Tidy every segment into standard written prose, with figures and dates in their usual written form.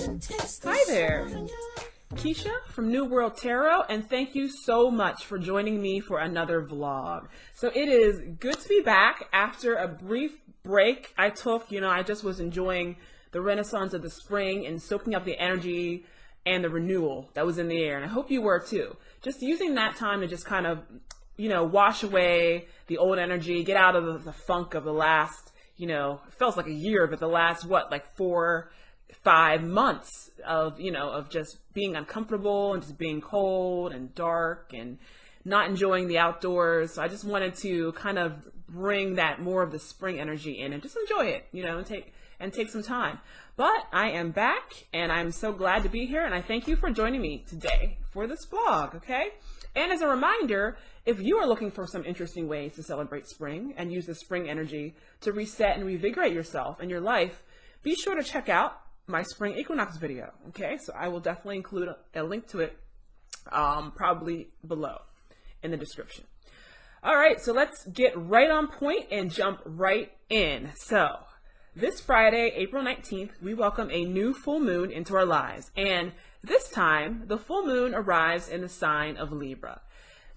Hi there, Keisha from New World Tarot, and thank you so much for joining me for another vlog. So it is good to be back after a brief break I took. I just was enjoying the renaissance of the spring and soaking up the energy and the renewal that was in the air, and I hope you were too. Just using that time to just kind of, wash away the old energy, get out of the funk of the last, it feels like a year, but the last, 4-5 months of, of just being uncomfortable and just being cold and dark and not enjoying the outdoors. So I just wanted to kind of bring that more of the spring energy in and just enjoy it, and take some time. But I am back and I'm so glad to be here, and I thank you for joining me today for this vlog, okay? And as a reminder, if you are looking for some interesting ways to celebrate spring and use the spring energy to reset and revigorate yourself and your life, be sure to check out my spring equinox video, okay? So I will definitely include a link to it probably below in the description. All right, so let's get right on point and jump right in. So this Friday, April 19th, we welcome a new full moon into our lives. And this time, the full moon arrives in the sign of Libra.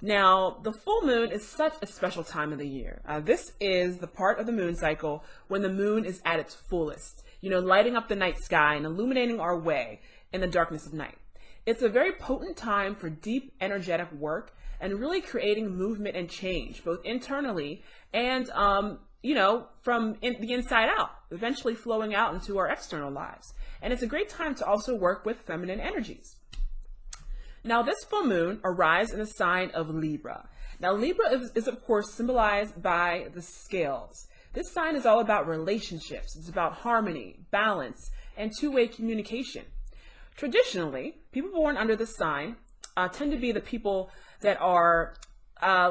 Now, the full moon is such a special time of the year. This is the part of the moon cycle when the moon is at its fullest, lighting up the night sky and illuminating our way in the darkness of night. It's a very potent time for deep energetic work and really creating movement and change, both internally and, from the inside out, eventually flowing out into our external lives. And it's a great time to also work with feminine energies. Now, this full moon arrives in the sign of Libra. Now, Libra is of course symbolized by the scales. This sign is all about relationships. It's about harmony, balance, and two-way communication. Traditionally, people born under this sign tend to be the people that are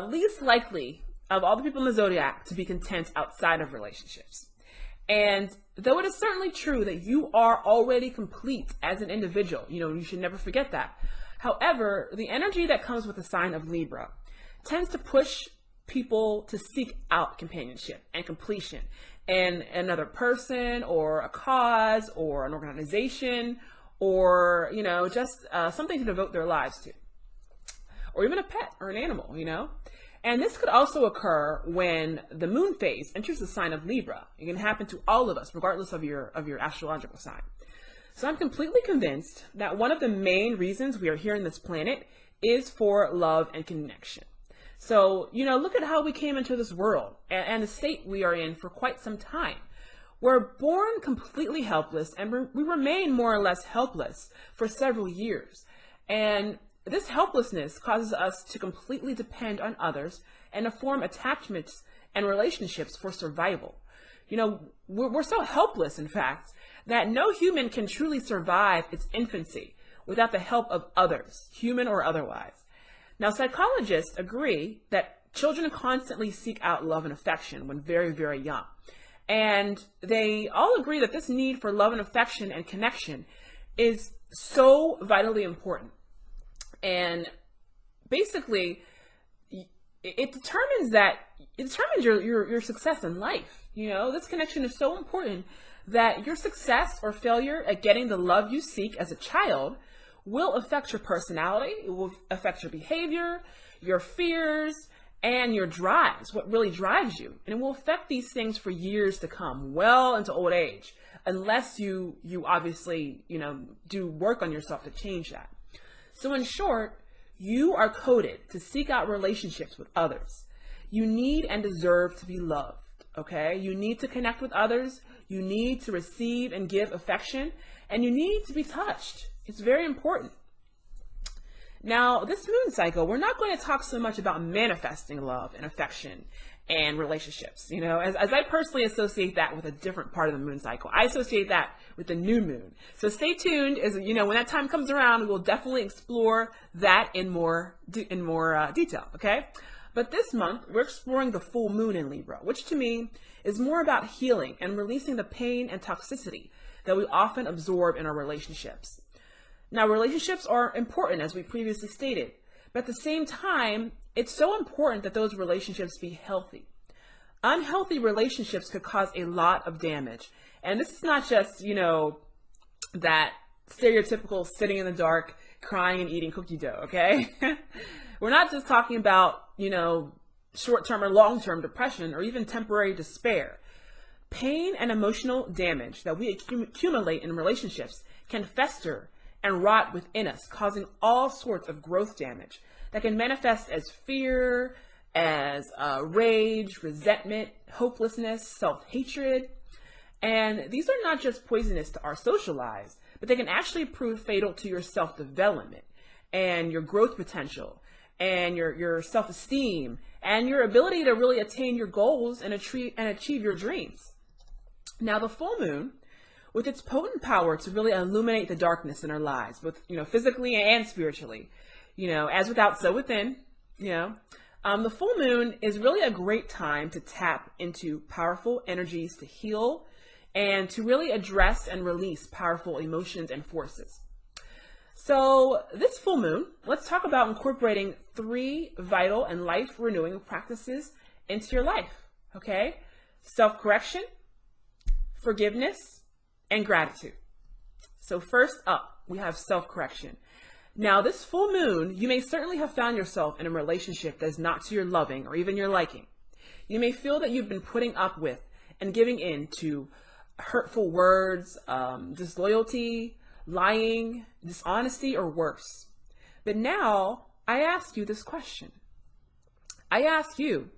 least likely of all the people in the zodiac to be content outside of relationships. And though it is certainly true that you are already complete as an individual, you should never forget that. However, the energy that comes with the sign of Libra tends to push people to seek out companionship and completion in another person or a cause or an organization or, just something to devote their lives to, or even a pet or an animal, And this could also occur when the moon phase enters the sign of Libra. It can happen to all of us, regardless of your astrological sign. So I'm completely convinced that one of the main reasons we are here on this planet is for love and connection. So, look at how we came into this world and the state we are in for quite some time. We're born completely helpless, and we remain more or less helpless for several years. And this helplessness causes us to completely depend on others and to form attachments and relationships for survival. We're so helpless, in fact, that no human can truly survive its infancy without the help of others, human or otherwise. Now, psychologists agree that children constantly seek out love and affection when very, very young. And they all agree that this need for love and affection and connection is so vitally important. And basically, it determines your success in life. This connection is so important that your success or failure at getting the love you seek as a child will affect your personality. It will affect your behavior, your fears, and your drives, what really drives you. And it will affect these things for years to come, well into old age, unless you obviously, do work on yourself to change that. So in short, you are coded to seek out relationships with others. You need and deserve to be loved, okay? You need to connect with others. You need to receive and give affection, and you need to be touched. It's very important. Now, this moon cycle, we're not going to talk so much about manifesting love and affection and relationships. As I personally associate that with a different part of the moon cycle. I associate that with the new moon. So stay tuned, as when that time comes around, we'll definitely explore that in more detail, okay? But this month, we're exploring the full moon in Libra, which to me is more about healing and releasing the pain and toxicity that we often absorb in our relationships. Now, relationships are important, as we previously stated, but at the same time, it's so important that those relationships be healthy. Unhealthy relationships could cause a lot of damage. And this is not just, that stereotypical sitting in the dark, crying and eating cookie dough, okay? We're not just talking about, short-term or long-term depression or even temporary despair. Pain and emotional damage that we accumulate in relationships can fester and rot within us, causing all sorts of growth damage that can manifest as fear, as rage, resentment, hopelessness, self-hatred. And these are not just poisonous to our social lives, but they can actually prove fatal to your self-development and your growth potential and your self-esteem and your ability to really attain your goals and achieve your dreams. Now, the full moon, with its potent power to really illuminate the darkness in our lives, both physically and spiritually, as without, so within, the full moon is really a great time to tap into powerful energies to heal and to really address and release powerful emotions and forces. So this full moon, let's talk about incorporating 3 vital and life-renewing practices into your life, okay? Self-correction, forgiveness, and gratitude. So first up, we have self-correction. Now, this full moon, you may certainly have found yourself in a relationship that is not to your loving or even your liking. You may feel that you've been putting up with and giving in to hurtful words, disloyalty, lying, dishonesty, or worse. But now, I ask you this question. I ask you,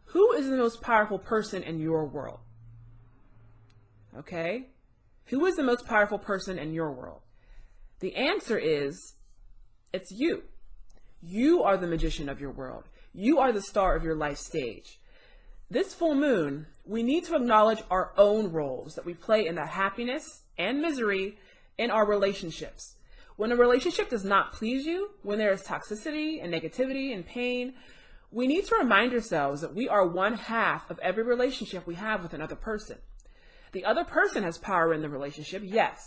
who is the most powerful person in your world? Okay? Who is the most powerful person in your world? The answer is, it's you. You are the magician of your world. You are the star of your life stage. This full moon, we need to acknowledge our own roles that we play in the happiness and misery in our relationships. When a relationship does not please you, when there is toxicity and negativity and pain, we need to remind ourselves that we are one half of every relationship we have with another person. The other person has power in the relationship, yes,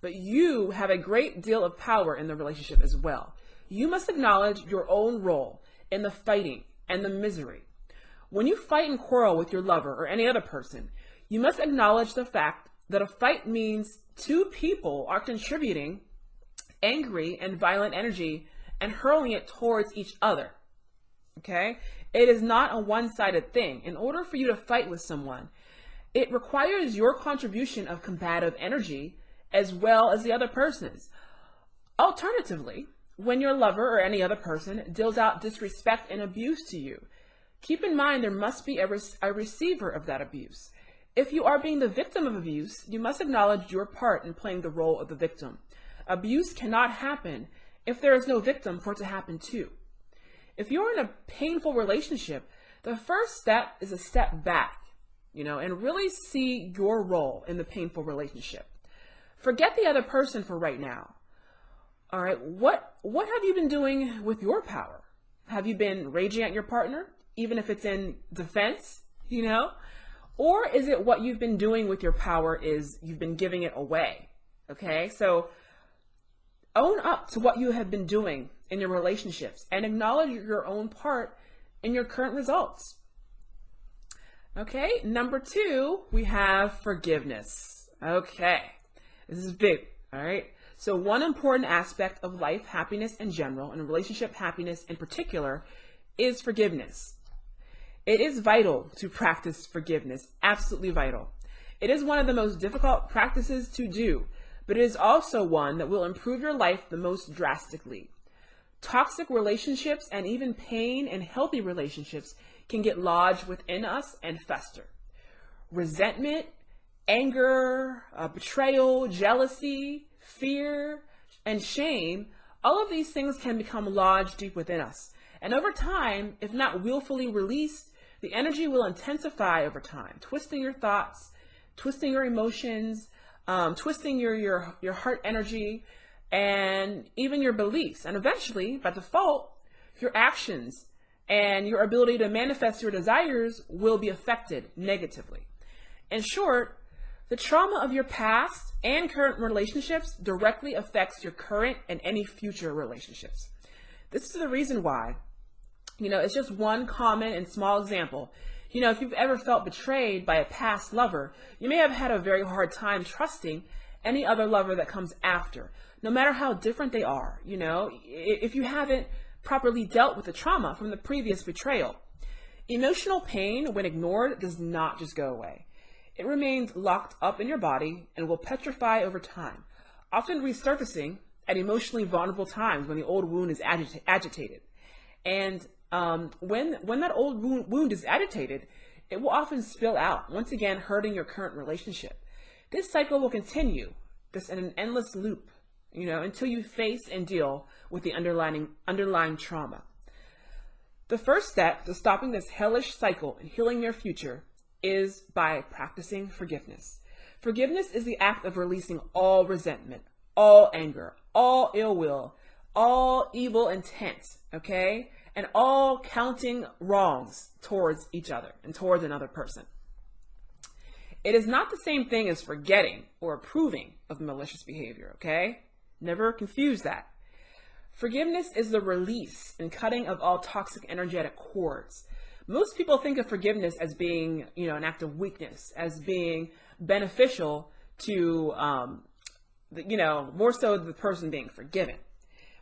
but you have a great deal of power in the relationship as well. You must acknowledge your own role in the fighting and the misery. When you fight and quarrel with your lover or any other person, you must acknowledge the fact that a fight means 2 people are contributing angry and violent energy and hurling it towards each other. Okay? It is not a one-sided thing. In order for you to fight with someone, it requires your contribution of combative energy as well as the other person's. Alternatively, when your lover or any other person deals out disrespect and abuse to you, keep in mind there must be a receiver of that abuse. If you are being the victim of abuse, you must acknowledge your part in playing the role of the victim. Abuse cannot happen if there is no victim for it to happen to. If you're in a painful relationship, the first step is a step back, and really see your role in the painful relationship. Forget the other person for right now. All right, what have you been doing with your power? Have you been raging at your partner, even if it's in defense, Or is it what you've been doing with your power is you've been giving it away, okay? So own up to what you have been doing in your relationships and acknowledge your own part in your current results. Okay, number 2, we have forgiveness. Okay, this is big, all right? So one important aspect of life happiness in general and relationship happiness in particular is forgiveness. It is vital to practice forgiveness, absolutely vital. It is one of the most difficult practices to do, but it is also one that will improve your life the most drastically. Toxic relationships and even pain in healthy relationships can get lodged within us and fester. Resentment, anger, betrayal, jealousy, fear, and shame, all of these things can become lodged deep within us. And over time, if not willfully released, the energy will intensify over time, twisting your thoughts, twisting your emotions, twisting your heart energy, and even your beliefs. And eventually, by default, your actions and your ability to manifest your desires will be affected negatively. In short, the trauma of your past and current relationships directly affects your current and any future relationships. This is the reason why, it's just one common and small example. If you've ever felt betrayed by a past lover, you may have had a very hard time trusting any other lover that comes after, no matter how different they are, if you haven't properly dealt with the trauma from the previous betrayal. Emotional pain, when ignored, does not just go away. It remains locked up in your body and will petrify over time, often resurfacing at emotionally vulnerable times when the old wound is agitated. And when that old wound is agitated, it will often spill out, once again hurting your current relationship. This cycle will continue, this in an endless loop, until you face and deal with the underlying trauma. The first step to stopping this hellish cycle and healing your future is by practicing forgiveness. Forgiveness is the act of releasing all resentment, all anger, all ill will, all evil intent, okay? And all counting wrongs towards each other and towards another person. It is not the same thing as forgetting or approving of malicious behavior, okay? Never confuse that. Forgiveness is the release and cutting of all toxic energetic cords. Most people think of forgiveness as being, an act of weakness, as being beneficial to, more so the person being forgiven,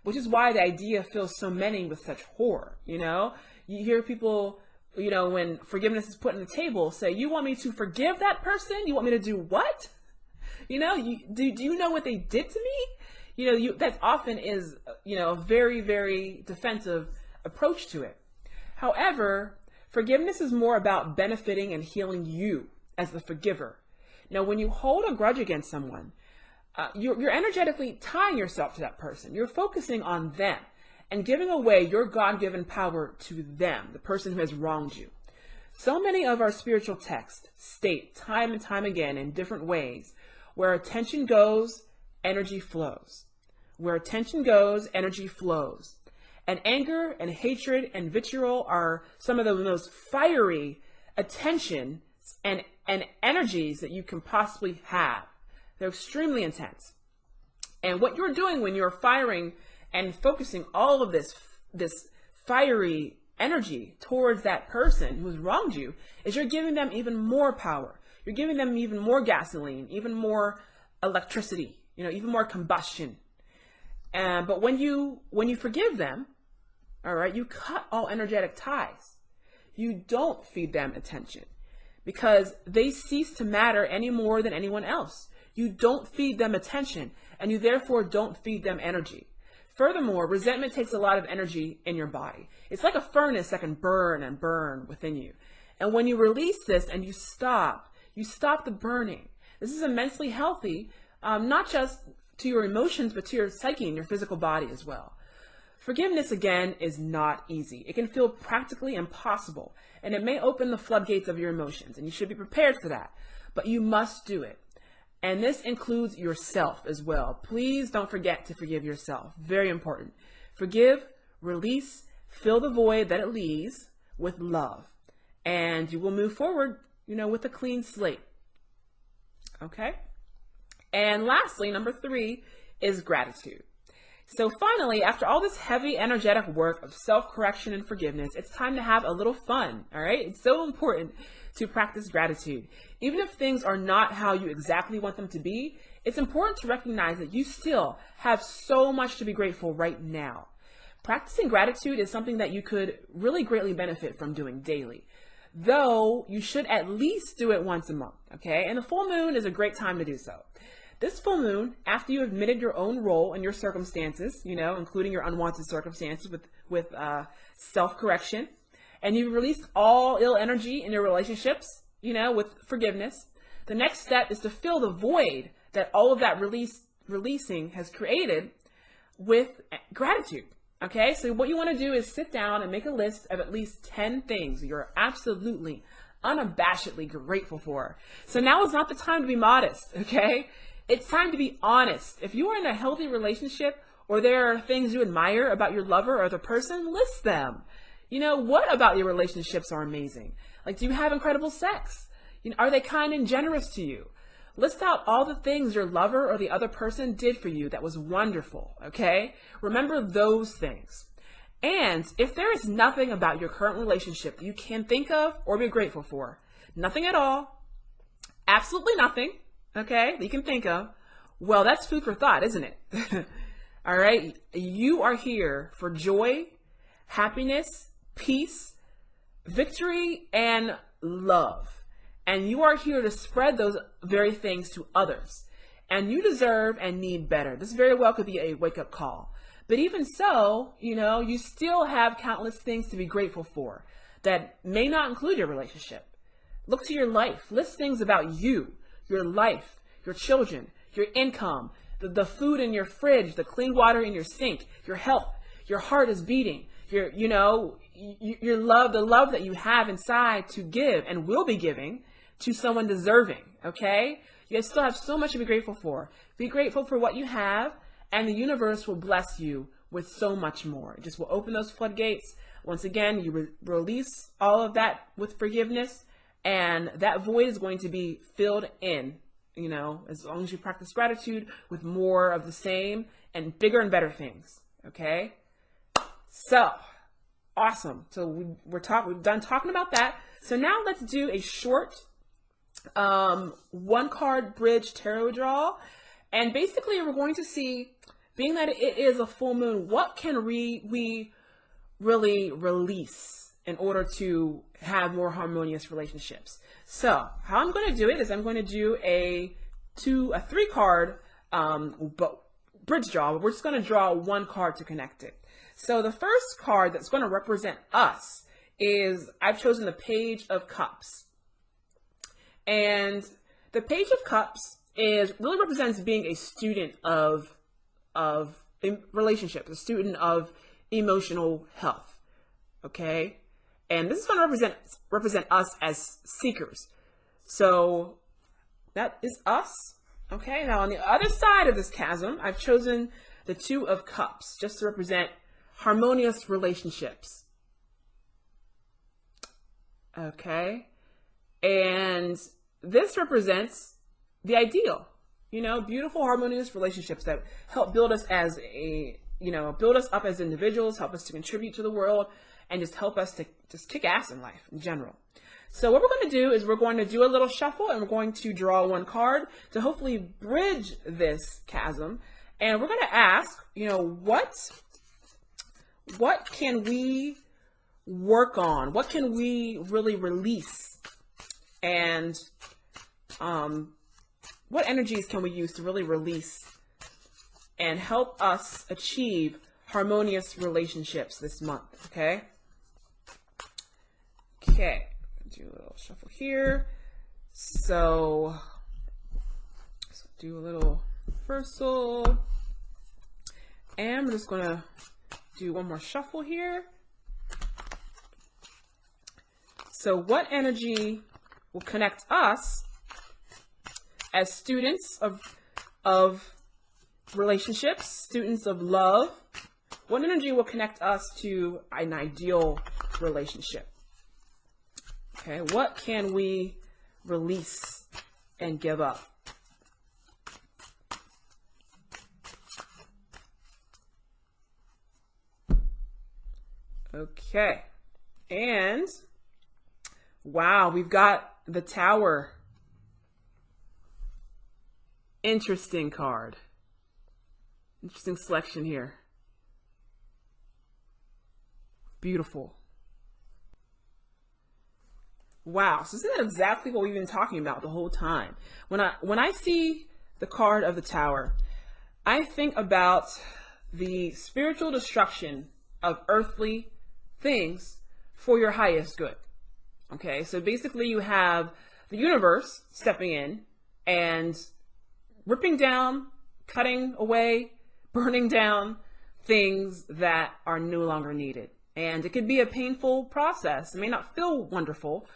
which is why the idea fills so many with such horror. You hear people, when forgiveness is put on the table, say, you want me to forgive that person? You want me to do what? Do you know what they did to me? That often is, a very, very defensive approach to it. However, forgiveness is more about benefiting and healing you as the forgiver. Now, when you hold a grudge against someone, you're energetically tying yourself to that person. You're focusing on them and giving away your God-given power to them, the person who has wronged you. So many of our spiritual texts state time and time again in different ways, where attention goes, energy flows. Where attention goes, energy flows. And anger and hatred and vitriol are some of the most fiery attention and energies that you can possibly have. They're extremely intense. And what you're doing when you're firing and focusing all of this fiery energy towards that person who's wronged you is you're giving them even more power. You're giving them even more gasoline, even more electricity, even more combustion. But when you forgive them, all right, you cut all energetic ties. You don't feed them attention because they cease to matter any more than anyone else. You don't feed them attention, and you therefore don't feed them energy. Furthermore, resentment takes a lot of energy in your body. It's like a furnace that can burn and burn within you. And when you release this and you stop the burning. This is immensely healthy, not just to your emotions, but to your psyche and your physical body as well. Forgiveness, again, is not easy. It can feel practically impossible, and it may open the floodgates of your emotions, and you should be prepared for that. But you must do it. And this includes yourself as well. Please don't forget to forgive yourself. Very important. Forgive, release, fill the void that it leaves with love. And you will move forward, with a clean slate. Okay? And lastly, number 3 is gratitude. So finally, after all this heavy energetic work of self-correction and forgiveness, it's time to have a little fun, all right? It's so important to practice gratitude. Even if things are not how you exactly want them to be, it's important to recognize that you still have so much to be grateful right now. Practicing gratitude is something that you could really greatly benefit from doing daily, though you should at least do it once a month, okay? And the full moon is a great time to do so. This full moon, after you admitted your own role in your circumstances, including your unwanted circumstances with self-correction, and you've released all ill energy in your relationships, with forgiveness, the next step is to fill the void that all of that releasing has created with gratitude. Okay, so what you want to do is sit down and make a list of at least 10 things you're absolutely, unabashedly grateful for. So now is not the time to be modest, okay? It's time to be honest. If you are in a healthy relationship or there are things you admire about your lover or the person, list them. What about your relationships are amazing? Like, do you have incredible sex? Are they kind and generous to you? List out all the things your lover or the other person did for you that was wonderful, okay? Remember those things. And if there is nothing about your current relationship that you can think of or be grateful for, nothing at all, absolutely nothing, okay, that you can think of, Well, that's food for thought, isn't it? All right. You are here for joy, happiness, peace, victory, and love. And you are here to spread those very things to others. And you deserve and need better. This very well could be a wake-up call. But even so, you still have countless things to be grateful for that may not include your relationship. Look to your life. List things about you, your life, your children, your income, the food in your fridge, the clean water in your sink, your health, your heart is beating, your love, the love that you have inside to give and will be giving to someone deserving, okay? You still have so much to be grateful for. Be grateful for what you have, and the universe will bless you with so much more. It just will open those floodgates. Once again, you release all of that with forgiveness, and that void is going to be filled in, as long as you practice gratitude with more of the same and bigger and better things, okay? So, awesome. So we've done talking about that. So now let's do a short one card bridge tarot draw. And basically we're going to see, being that it is a full moon, what can we really release in order to have more harmonious relationships. So how I'm going to do it is I'm going to do a 3-card bridge draw, but we're just going to draw one card to connect it. So the first card that's going to represent us is, I've chosen the Page of Cups. And the Page of Cups really represents being a student of relationships, a student of emotional health. Okay? And this is going to represent us as seekers. So that is us. Okay? Now on the other side of this chasm, I've chosen the Two of Cups just to represent harmonious relationships. Okay? And this represents the ideal, beautiful, harmonious relationships that help build us build us up as individuals, help us to contribute to the world, and just help us to just kick ass in life in general. So what we're going to do is we're going to do a little shuffle, and we're going to draw one card to hopefully bridge this chasm. And we're going to ask, what can we work on? What can we really release? And what energies can we use to really release and help us achieve harmonious relationships this month? Okay. Do a little shuffle here. So do a little reversal. And I'm just going to do one more shuffle here. So what energy will connect us as students of relationships, students of love? What energy will connect us to an ideal relationship? Okay, what can we release and give up? Okay, and wow, we've got the Tower. Interesting card. Interesting selection here. Beautiful. Wow, so isn't that exactly what we've been talking about the whole time? When I see the card of the Tower, I think about the spiritual destruction of earthly things for your highest good. Okay, so basically you have the universe stepping in and ripping down, cutting away, burning down things that are no longer needed. And it could be a painful process. It may not feel wonderful,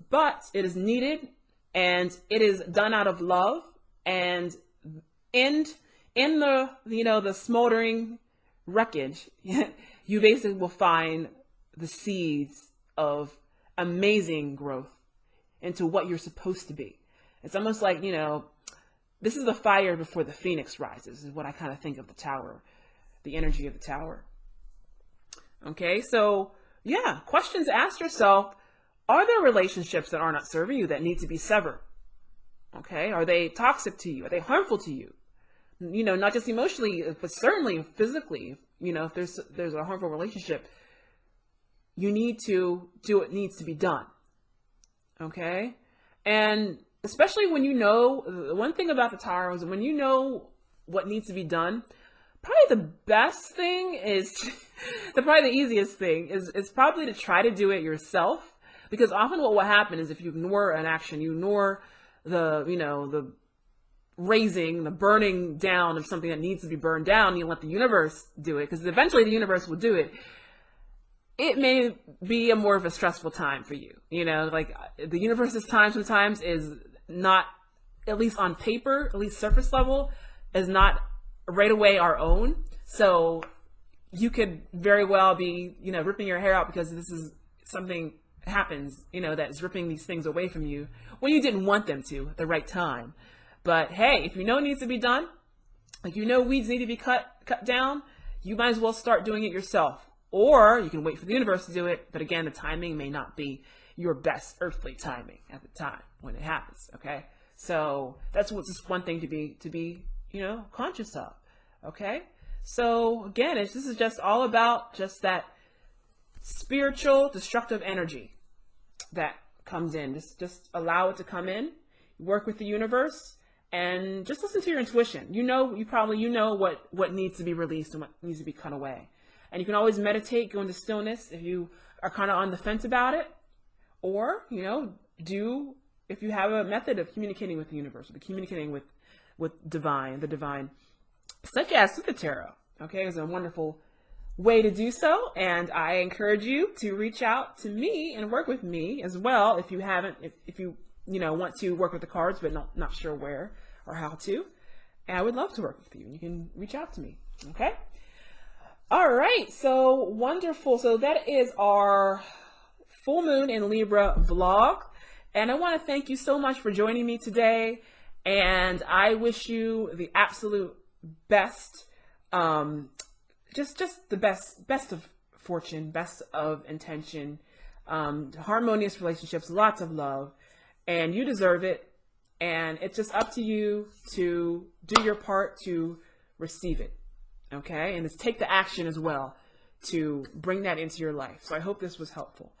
but it is needed, and it is done out of love. And in the the smoldering wreckage, you basically will find the seeds of amazing growth into what you're supposed to be. It's almost like, this is the fire before the phoenix rises, is what I kind of think of the Tower, the energy of the Tower. Okay, so yeah, questions to ask yourself. Are there relationships that are not serving you that need to be severed? Okay, are they toxic to you? Are they harmful to you? not just emotionally, but certainly physically. If there's a harmful relationship, you need to do what needs to be done. Okay? And especially when the one thing about the Tarot is when you know what needs to be done, probably the best thing is, probably the easiest thing is probably to try to do it yourself. Because often what will happen is if you ignore an action, you ignore the raising, the burning down of something that needs to be burned down, you let the universe do it, because eventually the universe will do it. It may be more of a stressful time for you. Like the universe's time sometimes is not, at least on paper, at least surface level, is not right away our own. So you could very well be, ripping your hair out because this is something happens, that is ripping these things away from you when you didn't want them to at the right time. But hey, if it needs to be done, like weeds need to be cut down, you might as well start doing it yourself. Or you can wait for the universe to do it, but again, the timing may not be your best earthly timing at the time when it happens. Okay, so that's just one thing to be conscious of. Okay, so again, this is just all about just that spiritual destructive energy that comes in. Just allow it to come in. Work with the universe and just listen to your intuition. You know what needs to be released and what needs to be cut away. And you can always meditate, go into stillness if you are kind of on the fence about it. Or, if you have a method of communicating with the universe, or communicating with the divine, such as with the tarot. Okay, it's a wonderful way to do so. And I encourage you to reach out to me and work with me as well if you haven't, if you want to work with the cards, but not sure where or how to. And I would love to work with you. You can reach out to me. Okay. All right, so wonderful. So that is our full moon in Libra vlog. And I want to thank you so much for joining me today. And I wish you the absolute best, just the best of fortune, best of intention, harmonious relationships, lots of love, and you deserve it. And it's just up to you to do your part to receive it. Okay, and take the action as well to bring that into your life. So I hope this was helpful.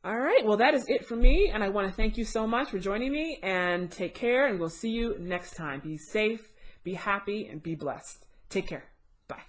All right, well, that is it for me. And I want to thank you so much for joining me, and take care, and we'll see you next time. Be safe, be happy, and be blessed. Take care. Bye.